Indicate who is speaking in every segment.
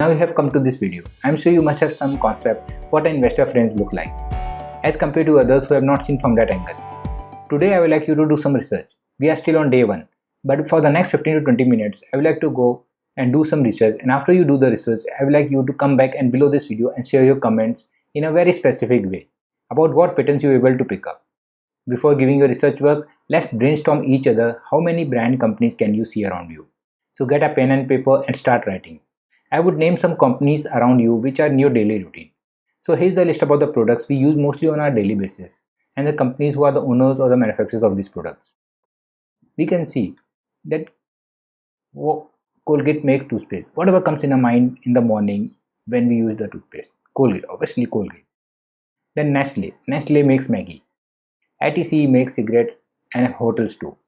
Speaker 1: Now you have come to this video. I'm sure you must have some concept what an investor friends look like, as compared to others who have not seen from that angle. Today I would like you to do some research. We are still on day 1, but for the next 15 to 20 minutes, I would like to go and do some research, and after you do the research, I would like you to come back and below this video and share your comments in a very specific way about what patterns you are able to pick up. Before giving your research work, let's brainstorm each other how many brand companies can you see around you. So get a pen and paper and start writing. I would name some companies around you which are in your daily routine. So here's the list about the products we use mostly on our daily basis and the companies who are the owners or the manufacturers of these products. We can see that Colgate makes toothpaste. Whatever comes in our mind in the morning when we use the toothpaste. Colgate, obviously Colgate. Then Nestle. Nestle makes Maggi. ITC makes cigarettes and hotels too.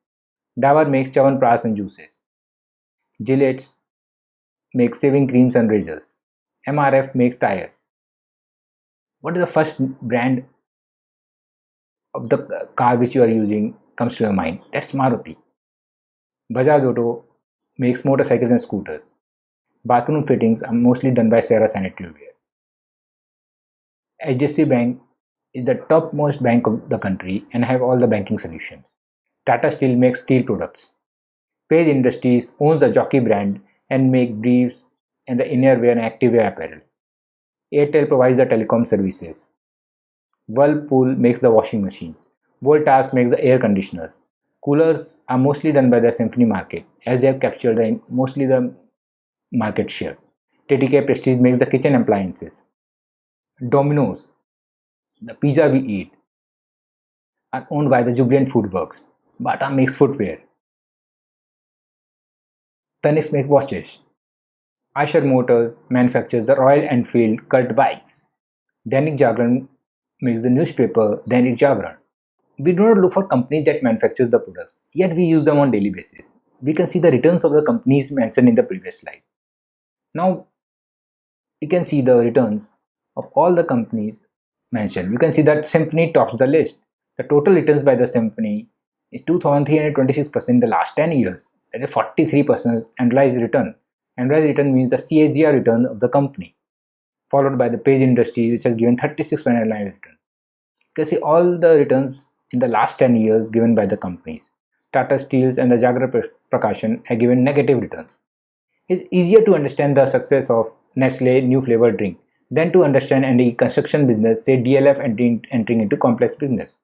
Speaker 1: Dabur makes Chyawanprash and juices. Gillette makes shaving creams and razors. MRF makes tires. What is the first brand of the car which you are using comes to your mind? That's Maruti. Bajaj Auto makes motorcycles and scooters. Bathroom fittings are mostly done by Sarah Sanitaryware. HDFC Bank is the topmost bank of the country and have all the banking solutions. Tata Steel makes steel products. Page Industries owns the Jockey brand and make briefs and the innerwear and activewear apparel. Airtel provides the telecom services. Whirlpool makes the washing machines. Voltas makes the air conditioners. Coolers are mostly done by the Symphony market as they have captured mostly the market share. TTK Prestige makes the kitchen appliances. Domino's, the pizza we eat, are owned by the Jubilant Foodworks. Bata makes footwear. Tanishq makes watches. Eicher Motors manufactures the Royal Enfield cult bikes. Dainik Jagran makes the newspaper Dainik Jagran. We do not look for companies that manufacture the products, yet we use them on daily basis. We can see the returns of the companies mentioned in the previous slide. Now, we can see the returns of all the companies mentioned. You can see that Symphony tops the list. The total returns by the Symphony is 2,326% in the last 10 years. That is 43% annualized return. Annualized return means the CAGR return of the company, followed by the Page Industries, which has given 36% annualized return. You can see all the returns in the last 10 years given by the companies. Tata Steels and the Jagra Prakashan have given negative returns. It's easier to understand the success of Nestle new flavored drink than to understand any construction business, say DLF entering into complex business.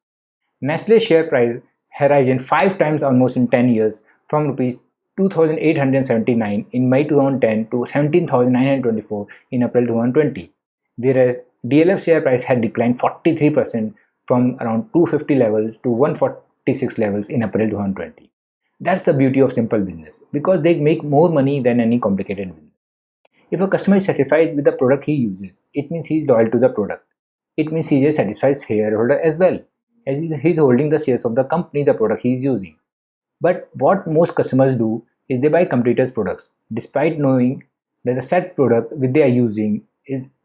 Speaker 1: Nestle's share price has risen 5 times almost in 10 years from rupees 2,879 in May 2010 to 17,924 in April 2020, whereas DLF share price had declined 43% from around 250 levels to 146 levels in April 2020. That's the beauty of simple business, because they make more money than any complicated business. If a customer is satisfied with the product he uses, it means he is loyal to the product. It means he is a satisfied shareholder as well, as he is holding the shares of the company the product he is using. But what most customers do is they buy competitors' products, despite knowing that the said product which they are using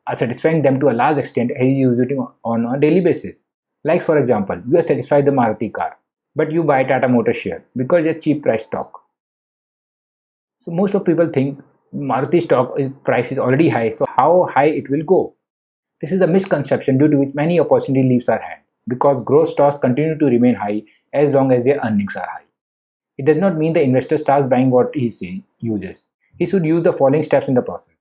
Speaker 1: are satisfying them to a large extent as he is using on a daily basis. Like for example, you are satisfied the Maruti car, but you buy Tata Motors share because it's a cheap price stock. So most of people think Maruti stock price is already high, so how high it will go? This is a misconception due to which many opportunity leaves our hand, because growth stocks continue to remain high as long as their earnings are high. It does not mean the investor starts buying what he uses. He should use the following steps in the process.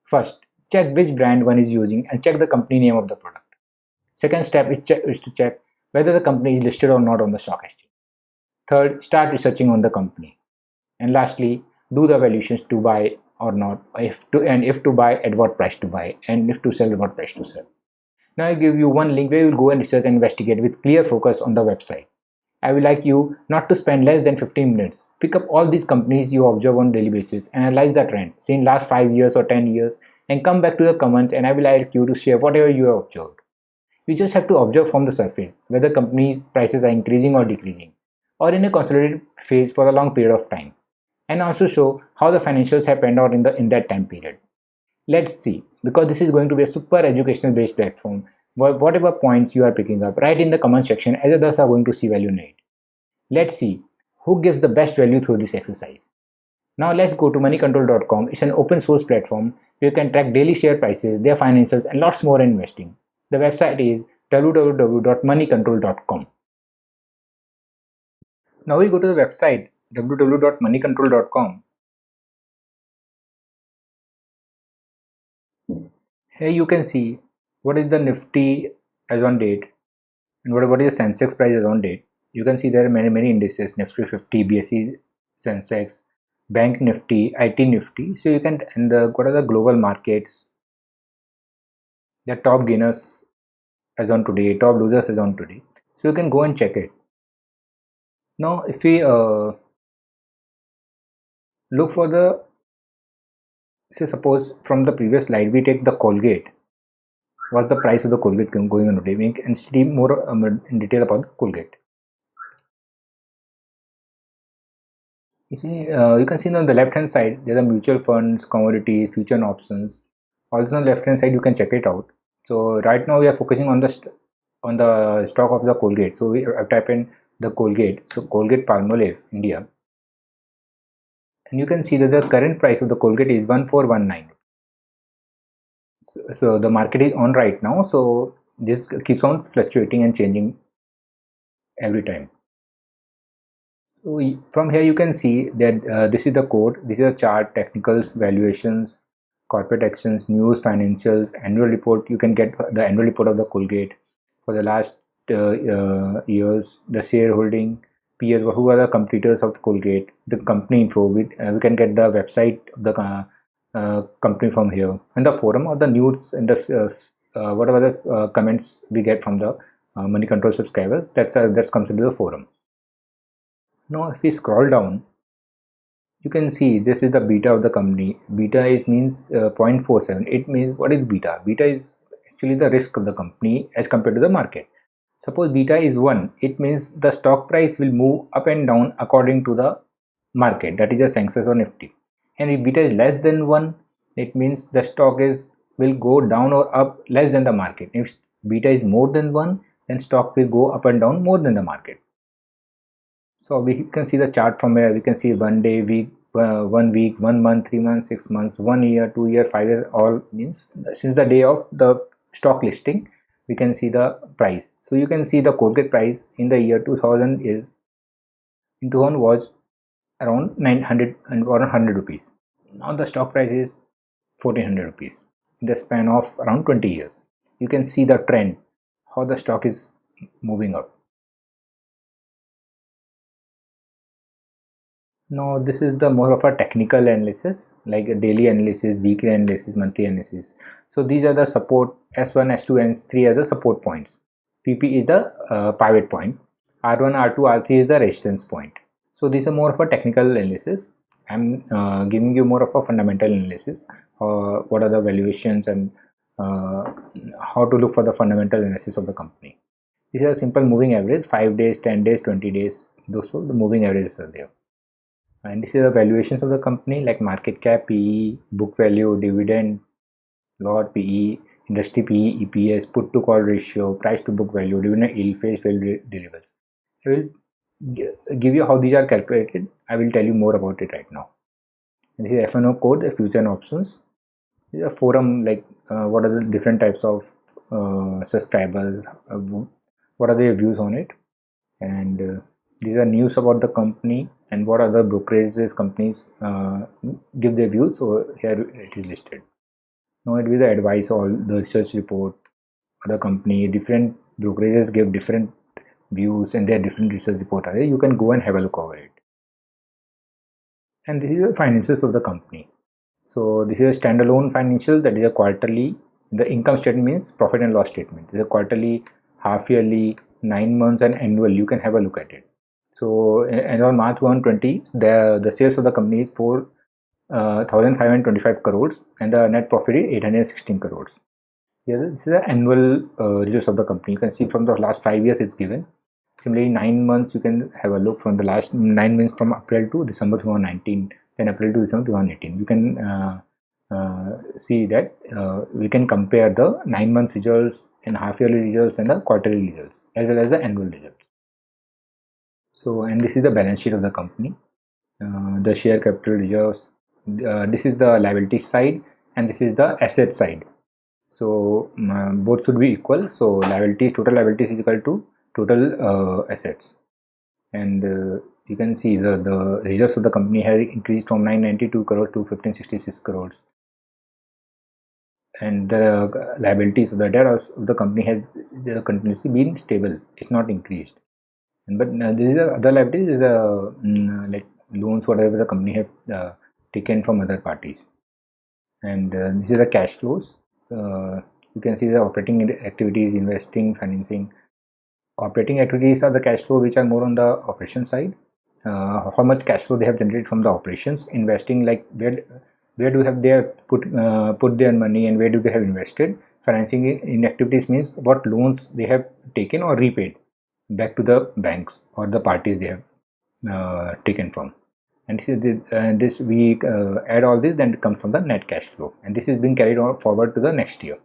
Speaker 1: First, check which brand one is using and check the company name of the product. Second step is to check whether the company is listed or not on the stock exchange. Third, start researching on the company. And lastly, do the evaluations to buy or not, if to buy, at what price to buy, and if to sell, at what price to sell. Now I give you one link where you will go and research and investigate with clear focus on the website. I would like you not to spend less than 15 minutes. Pick up all these companies you observe on a daily basis, analyze the trend, say in last 5 years or 10 years, and come back to the comments, and I will like you to share whatever you have observed. You just have to observe from the surface whether companies' prices are increasing or decreasing, or in a consolidated phase for a long period of time, and also show how the financials have panned out in that time period. Let's see, because this is going to be a super educational based platform. Whatever points you are picking up, write in the comment section as others are going to see value in it. Let's see who gives the best value through this exercise. Now let's go to moneycontrol.com. It's an open source platform where you can track daily share prices, their financials, and lots more in investing. The website is www.moneycontrol.com. Now we go to the website www.moneycontrol.com. Here you can see what is the Nifty as on date and what is the Sensex price as on date. You can see there are many indices: Nifty 50, BSE, Sensex, Bank Nifty, IT Nifty. So you can, and what are the global markets, the top gainers as on today, top losers as on today. So you can go and check it. Now if we look for the, say suppose from the previous slide we take the Colgate. What's the price of the Colgate going on today? We can study more in detail about the Colgate. You see, you can see on the left hand side there are mutual funds, commodities, future and options. Also on the left hand side you can check it out. So right now we are focusing on the stock of the Colgate. So we type in the Colgate. So Colgate Palmolive India, and you can see that the current price of the Colgate is 1419. So the market is on right now. So this keeps on fluctuating and changing every time. So from here you can see that this is the code, this is a chart, technicals, valuations, corporate actions, news, financials, annual report. You can get the annual report of the Colgate for the last years, the shareholding, peers, who are the competitors of Colgate, the company info. We can get the website of the company from here, and the forum or the news and the whatever the comments we get from the Money Control subscribers. That's comes into the forum. Now if we scroll down, you can see this is the beta of the company. Beta is means 0.47. It means, what is beta? Beta is actually the risk of the company as compared to the market. Suppose beta is 1, it means the stock price will move up and down according to the market, that is the Sensex or Nifty. And if beta is less than 1, it means the stock will go down or up less than the market. If beta is more than 1, then stock will go up and down more than the market. So we can see the chart from here. We can see 1 day, week, 1 week, 1 month, 3 months, 6 months, 1 year, 2 year, 5 years. All means since the day of the stock listing, we can see the price. So you can see the Colgate price in the year 2000 was around 900 and or 100 rupees. Now the stock price is 1400 rupees in the span of around 20 years. You can see the trend, how the stock is moving up. Now this is the more of a technical analysis, like a daily analysis, weekly analysis, monthly analysis. So these are the support. S1, S2, and S3 are the support points. PP is the pivot point. R1, R2, R3 is the resistance point. So these are more of a technical analysis. I'm giving you more of a fundamental analysis. What are the valuations and how to look for the fundamental analysis of the company. This is a simple moving average, 5 days, 10 days, 20 days. Those are the moving averages are there. And this is the valuations of the company, like market cap, PE, book value, dividend, lot, PE, industry PE, EPS, put to call ratio, price to book value, dividend yield, face value, deliverables. I will give you how these are calculated. I will tell you more about it right now. And this is F&O code, the future and options. This is a forum, like what are the different types of subscribers, what are their views on it, and these are news about the company and what other brokerages companies give their views. So here it is listed. Now it will be the advice, all the research report, other company, different brokerages give different views and their different research report are there. You can go and have a look over it. And this is the financials of the company. So this is a standalone financial, that is a quarterly. The income statement means profit and loss statement. This is a quarterly, half yearly, 9 months, and annual. You can have a look at it. So and on March 120, the sales of the company is 4,525 crores and the net profit is 816 crores. Here, this is the annual results of the company. You can see from the last 5 years it's given. Similarly, 9 months you can have a look from the last 9 months from April to December 2019, then April to December 2018. You can see that we can compare the 9 months results and half yearly results and the quarterly results as well as the annual results. So, and this is the balance sheet of the company. the share capital reserves. This is the liability side and this is the asset side. So both should be equal. So total liabilities is equal to total assets. And you can see the reserves of the company has increased from 992 crore to 1566 crores. And the liabilities of the debt of the company has continuously been stable. It's not increased. But this is the other liabilities is like loans whatever the company has taken from other parties. And this is the cash flows. You can see the operating activities, investing, financing. Operating activities are the cash flow which are more on the operation side. How much cash flow they have generated from the operations. Investing, like where do have they put their money and where do they have invested. Financing in activities means what loans they have taken or repaid back to the banks or the parties they have taken from. And this we add all this, then it comes from the net cash flow, and this is being carried on forward to the next year.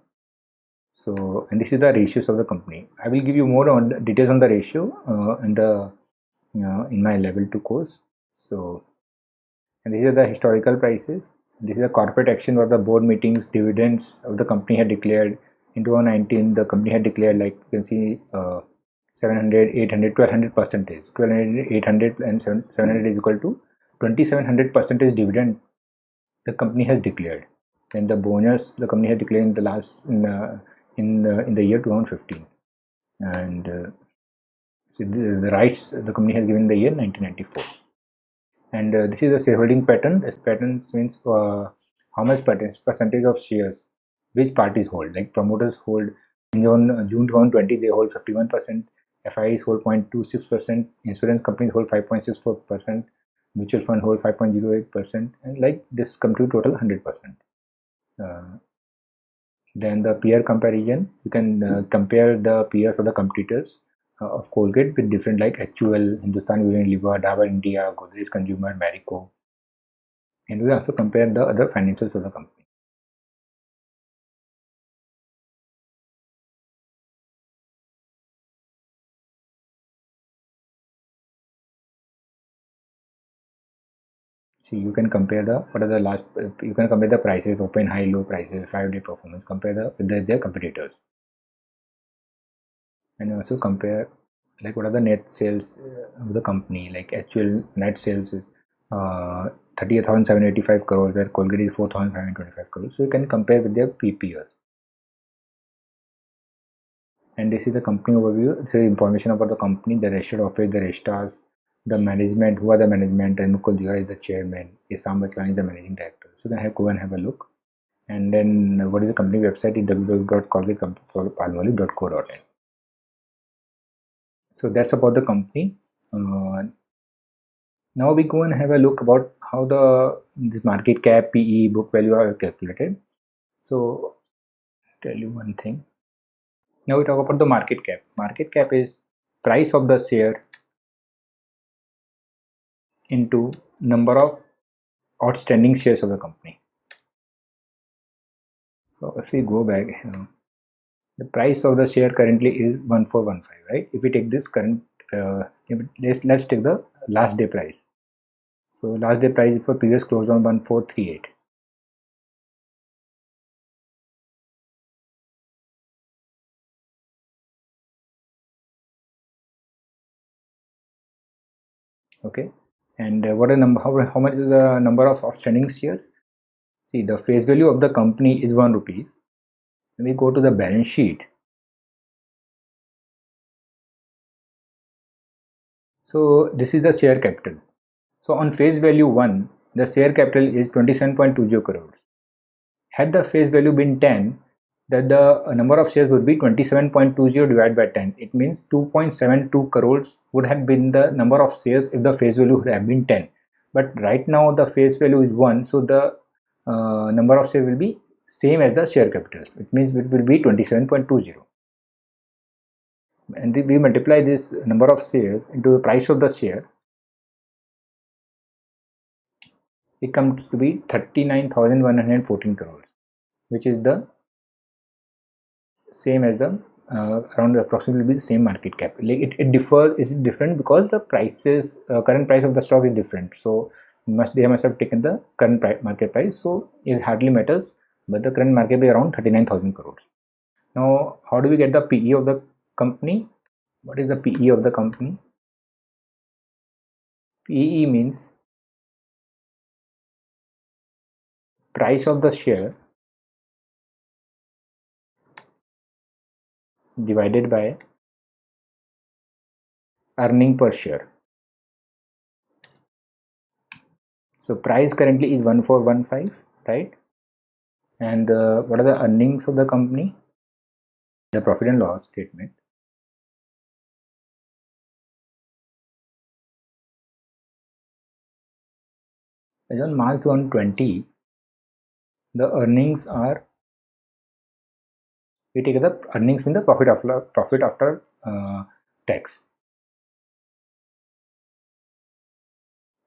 Speaker 1: So, and this is the ratios of the company. I will give you more on details on the ratio in my level 2 course. So, and these are the historical prices. This is a corporate action where the board meetings, dividends of the company had declared. In 2019 the company had declared, like you can see, 700, 800, 1200 percentage, 1200, 800 and 700 is equal to 2700 percentage dividend the company has declared. Then the bonus the company had declared in the last in the year 2015. And so the rights the company has given in the year 1994. And this is a shareholding pattern. This pattern means how much percentage of shares which parties hold. Like promoters hold in June 2020 they hold 51%, FIs hold 0.26%, insurance companies hold 5.64%, mutual fund hold 5.08%, and like this come to total 100%. Then the peer comparison, you can compare the peers of the competitors of Colgate with different like HUL, Hindustan Unilever, Dabur India, Godrej Consumer, Marico, and we also compare the other financials of the company. See, you can compare the what are the last. You can compare the prices, open, high, low prices, 5-day performance. Compare their competitors, and also compare like what are the net sales of the company. Like actual net sales is 38,785 crores, where Colgate is 4,525 crores. So you can compare with their PPS. And this is the company overview. This is information about the company, the registered office, the registrars, the management, who are the management, and Mukul Dura is the chairman, Isam Bachlan is the managing director. So you can go and have a look. And then what is the company website is www.colgatepalmolive.co.in. So that's about the company. Now we go and have a look about how this market cap, PE, book value are calculated. So tell you one thing. Now we talk about the market cap. Market cap is price of the share into number of outstanding shares of the company. So if we go back here, the price of the share currently is 1415, right? If we take this current, let's take the last day price. So last day price for previous close on 1438. Okay, and what a number? How much is the number of outstanding shares? See, the face value of the company is 1 rupees. When we go to the balance sheet, so this is the share capital. So on face value 1, the share capital is 27.20 crores. Had the face value been 10, that the number of shares would be 27.20 divided by 10. It means 2.72 crores would have been the number of shares if the face value would have been 10. But right now the face value is 1, so the number of shares will be same as the share capital. It means it will be 27.20. And we multiply this number of shares into the price of the share. It comes to be 39,114 crores, which is the same as the around approximately the same market cap. Like it differs, is different because the prices, current price of the stock is different. So they must have taken the current market price. So it hardly matters. But the current market is around 39,000 crores. Now, how do we get the PE of the company? What is the PE of the company? PE means price of the share divided by earning per share. So price currently is 1415, right? And what are the earnings of the company? The profit and loss statement. As on March 2020, the earnings are, we take the earnings mean the profit after tax.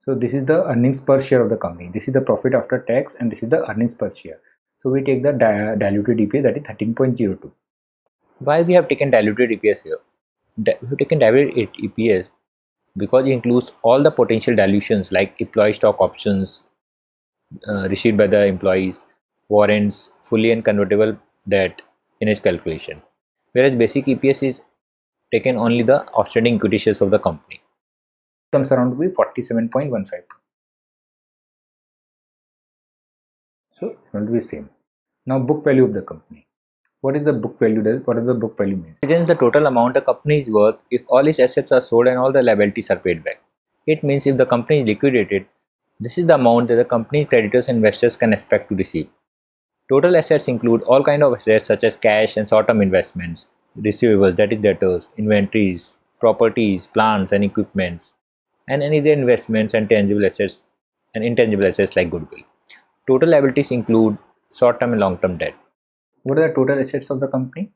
Speaker 1: So this is the earnings per share of the company. This is the profit after tax, and this is the earnings per share. So we take the diluted EPS, that is 13.02. Why we have taken diluted EPS here? We have taken diluted EPS because it includes all the potential dilutions like employee stock options received by the employees, warrants, fully and convertible debt in its calculation. Whereas basic EPS is taken only the outstanding equity shares of the company. Comes around to be 47.15. So it's going to be same. Now book value of the company. What is the book value? What does the book value means? It is the total amount a company is worth if all its assets are sold and all the liabilities are paid back. It means if the company is liquidated, this is the amount that the company's creditors and investors can expect to receive. Total assets include all kinds of assets such as cash and short-term investments, receivables, that is debtors, inventories, properties, plants and equipments, and any other investments and tangible assets and intangible assets like goodwill. Total liabilities include short-term and long-term debt. What are the total assets of the company?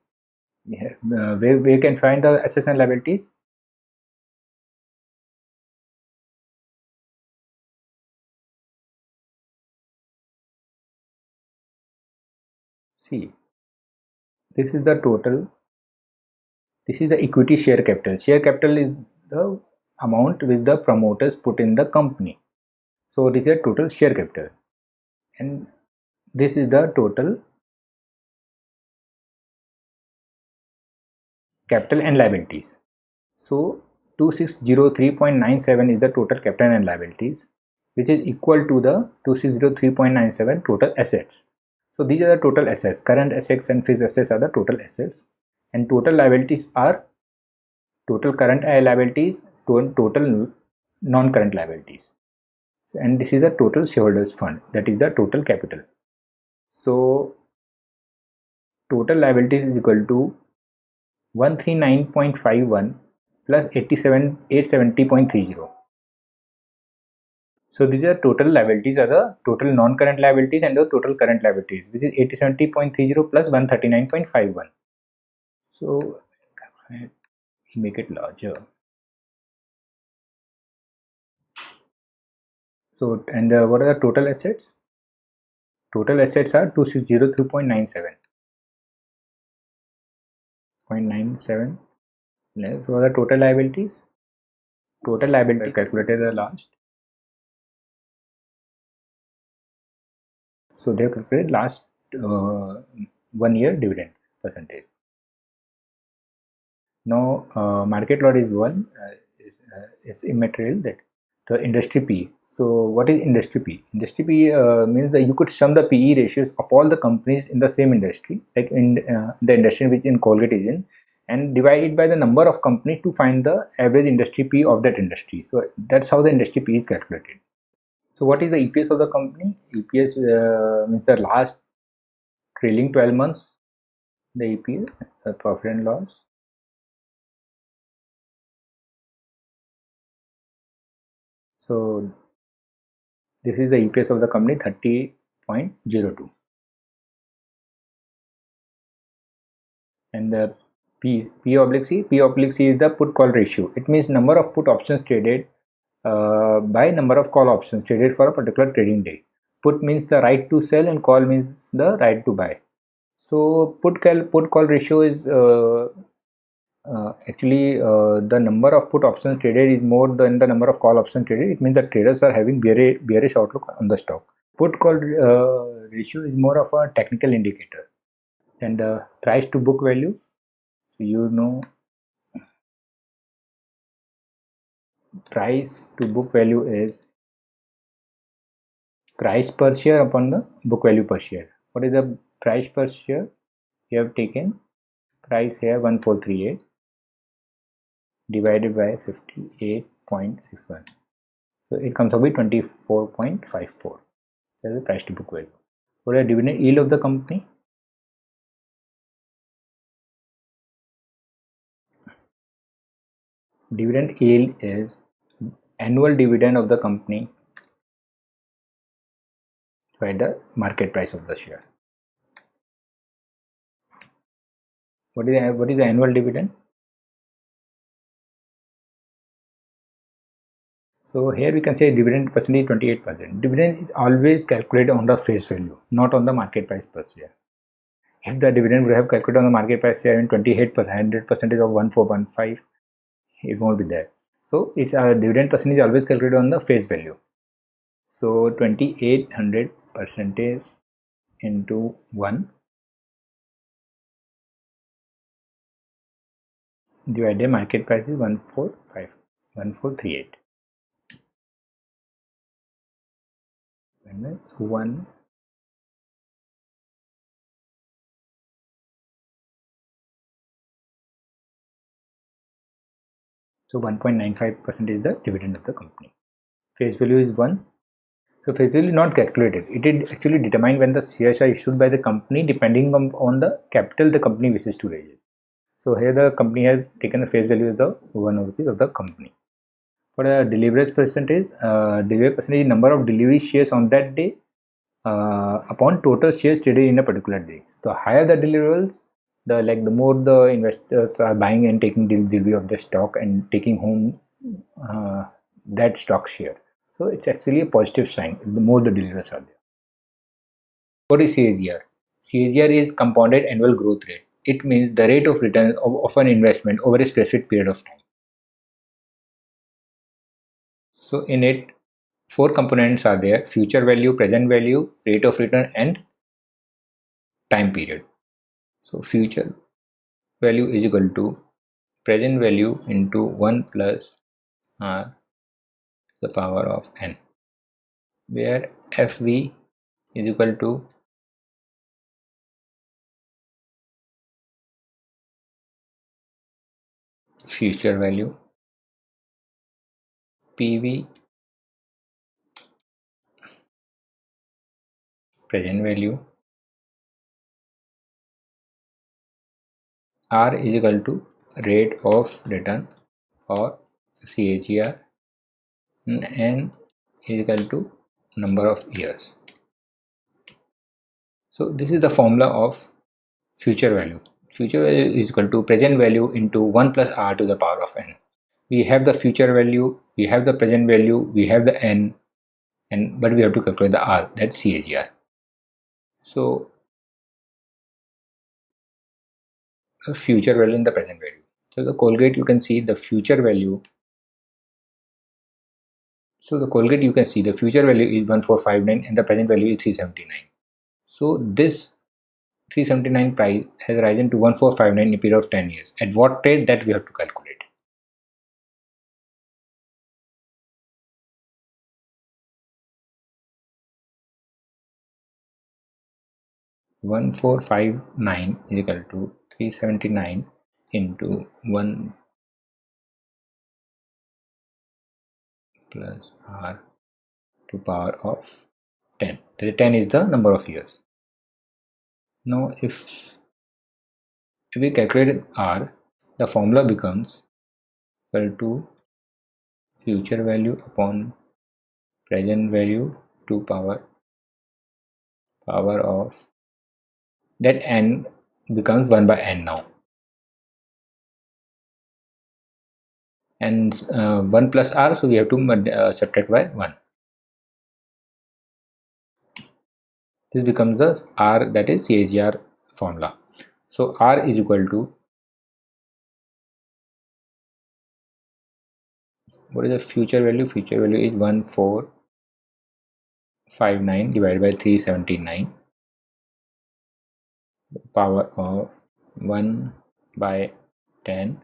Speaker 1: Where we can find the assets and liabilities? See, this is the total. This is the equity share capital. Share capital is the amount which the promoters put in the company. So this is a total share capital, and this is the total capital and liabilities. So 2603.97 is the total capital and liabilities, which is equal to the 2603.97 total assets. So these are the total assets. Current assets and fixed assets are the total assets, and total liabilities are total current liabilities to total non-current liabilities. And this is the total shareholders fund, that is the total capital. So total liabilities is equal to 139.51 plus 870.30. So these are total liabilities, are the total non-current liabilities and the total current liabilities, which is 8070.30 plus 139.51. So make it larger. So, and what are the total assets? Total assets are 2603.97. 0.97. What are the total liabilities? Total liability calculated the last. So they have calculated last 1 year dividend percentage. Now market lot is one, is immaterial, that the industry P. So what is industry P? Industry P means that you could sum the PE ratios of all the companies in the same industry, like in the industry which in Colgate is in, and divide it by the number of companies to find the average industry P of that industry. So that's how the industry P is calculated. So what is the EPS of the company? EPS means the last trailing 12 months, the EPS, profit and loss. So this is the EPS of the company, 30.02. And the P oblique C is the put call ratio. It means number of put options traded by number of call options traded for a particular trading day. Put means the right to sell and call means the right to buy. So put call ratio is actually the number of put options traded is more than the number of call options traded. It means that traders are having bearish outlook on the stock. Put call ratio is more of a technical indicator than the price to book value. So you know, price to book value is price per share upon the book value per share. What is the price per share? You have taken price here 1438 divided by 58.61. So it comes out with 24.54. That's the price to book value. What is the dividend yield of the company? Dividend yield is annual dividend of the company by the market price of the share. What is the annual dividend? So here we can say dividend percentage 28%. Dividend is always calculated on the face value, not on the market price per share. If the dividend would have calculated on the market price share in 28%, 100% of 1415, it won't be there. So it's a dividend percentage always calculated on the face value. So 2800 percentage into 1 divided by market price is 1438. Minus 1 so 1.95% is the dividend of the company. Face value is 1. So face value is not calculated. It is actually determined when the shares are issued by the company depending on the capital the company wishes to raise. So here the company has taken the face value as the 1 rupees of the company. For a delivery percentage is number of delivery shares on that day upon total shares traded in a particular day. So the higher the deliverables, the more the investors are buying and taking delivery of the stock and taking home that stock share. So it's actually a positive sign. The more the delivers are there. What is CAGR? CAGR is compounded annual growth rate. It means the rate of return of an investment over a specific period of time. So in it, 4 components are there: future value, present value, rate of return, and time period. So future value is equal to present value into 1 plus r to the power of n, where FV is equal to future value, PV present value, R is equal to rate of return or CAGR, and N is equal to number of years. So this is the formula of future value. Future value is equal to present value into 1 plus r to the power of n. We have the future value, we have the present value, we have the n, but we have to calculate the r, that's CAGR. So the future value and the present value. So the Colgate, you can see the future value. So the Colgate, you can see the future value is 1459 and the present value is 379. So this 379 price has risen to 1459 in a period of 10 years. At what rate, that we have to calculate. $1,459 is equal to 379 into 1 plus r to power of 10. The 10 is the number of years. Now if we calculate r, the formula becomes equal to future value upon present value to power of that n becomes 1 by n now, and 1 plus r, so we have to subtract by 1. This becomes the r, that is CAGR formula. So R is equal to, what is the future value? Future value is 1459 divided by 379, power of 1 by 10,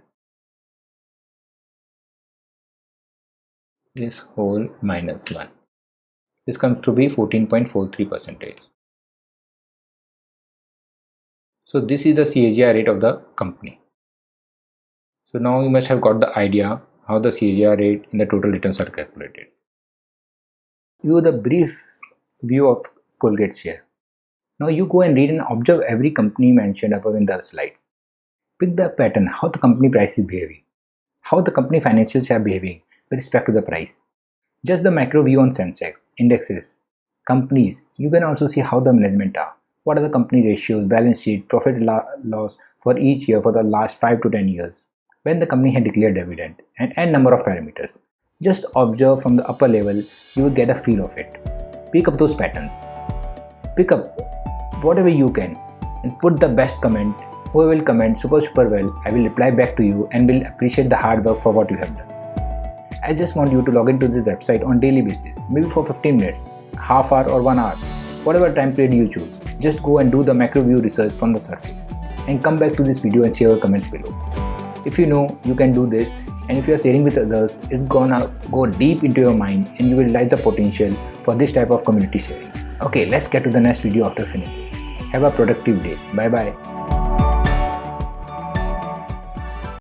Speaker 1: this whole minus 1. This comes to be 14.43%. So this is the CAGR rate of the company. So now you must have got the idea how the CAGR rate and the total returns are calculated. You the brief view of Colgate share. Now you go and read and observe every company mentioned above in the slides. Pick the pattern, how the company price is behaving, how the company financials are behaving with respect to the price. Just the macro view on Sensex, indexes, companies. You can also see how the management are. What are the company ratios, balance sheet, profit loss for each year for the last 5 to 10 years, when the company had declared dividend, and n number of parameters. Just observe from the upper level, you will get a feel of it. Pick up those patterns. Pick up whatever you can and put the best comment. Whoever will comment super well, I will reply back to you and will appreciate the hard work for what you have done. I just want you to log into this website on daily basis, maybe for 15 minutes, half hour or 1 hour, whatever time period you choose. Just go and do the macro view research from the surface and come back to this video and share your comments below. If you know you can do this, and if you are sharing with others, it's gonna go deep into your mind and you will realize the potential for this type of community sharing. Okay, let's get to the next video after finishing this. Have a productive day. Bye bye.